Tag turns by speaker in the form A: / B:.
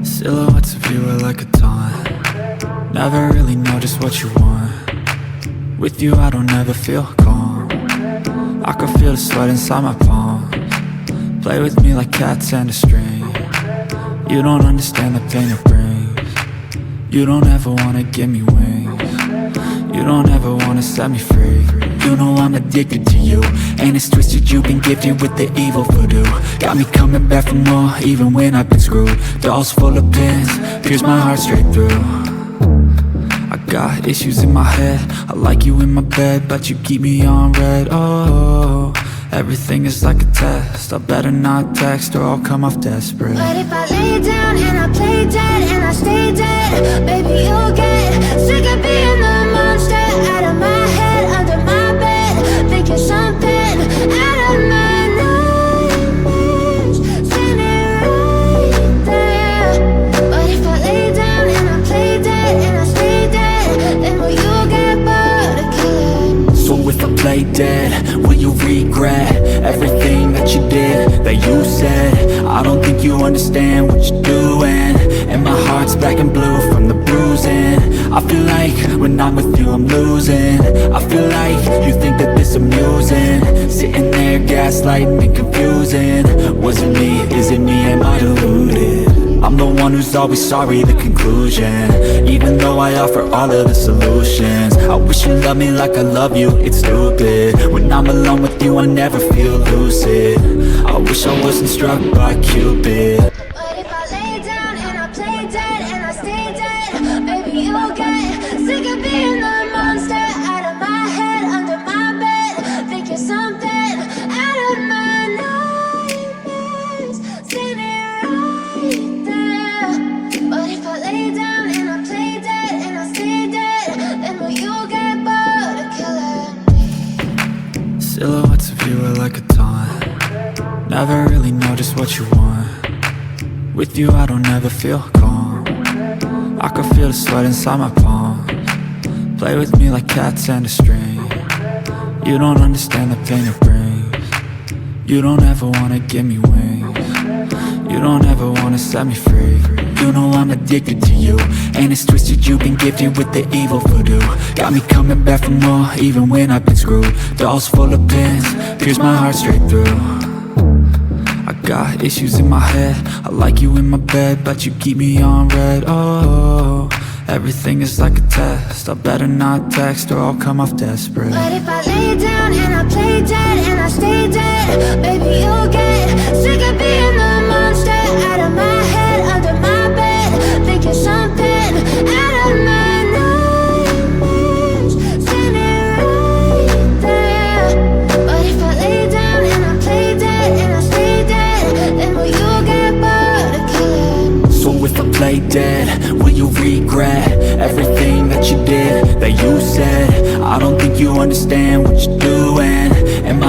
A: Silhouettes of you are like a taunt. Never really know just what you want. With you I don't ever feel calm. I can feel the sweat inside my palms. Play with me like cats and a string. You don't understand the pain it brings. You don't ever wanna give me wings. You don't ever wanna set me free. You know I'm addicted to you, and it's twisted, you've been gifted with the evil voodoo. Got me coming back for more, even when I've been screwed. Dolls full of pins, pierce my heart straight through. I Got issues in my head, I like you in my bed, but you keep me on red. Oh, everything is like a test, I better not text or I'll come off desperate.
B: But if I lay down and I play dead and I stay dead, baby you'll get sick of being the monster out of my head, under my bed. Think you're something out of my nightmares, standing right there. But if I lay down and I play dead and I stay dead, then will you get bored of killing?
A: So if I play dead, will you regret everything that you did, that you said? I don't think you understand what you're doing, and my heart's black and blue from the bruising. I feel like when I'm with you I'm losing. I feel like you think that this amusing, sitting there gaslighting and confusing. Was it me? Is it me? Am I deluded? I'm the one who's always sorry, the conclusion, even though I offer all of the solutions. I wish you loved me like I love you, it's stupid. When I'm alone with you I never feel lucid. I wish I wasn't struck by Cupid.
B: But if I lay down and I play dead and I stay dead, baby you'll get sick of being the monster out of my head, under my bed. Think you're something out of my nightmares, standing right there. But if I lay down and I play dead and I stay dead, then will you get bored of killing me?
A: Silhouettes of you are like a taunt, never really know just what you want. With you I don't ever feel calm, I can feel the sweat inside my palms. Play with me like cats and a string, you don't understand the pain it brings. You don't ever wanna give me wings, you don't ever wanna set me free. You know I'm addicted to you, and it's twisted, you've been gifted with the evil voodoo. Got me coming back for more, even when I've been screwed. Dolls full of pins, pierce my heart straight through. I got issues in my head, I like you in my bed, but you keep me on red. Oh, everything is like a test, I better not text or I'll come off desperate.
B: But if I lay down and I play dead and I stay dead, baby you'll get sick of being the monster out of my head, under my bed. Think you're something out of my nightmares, standing right there. But if I lay down and I play dead and I stay dead, then will you get bored of killing me?
A: So if I play dead, will you regret everything that you did, that you said? I don't think you understand what you're doing, and my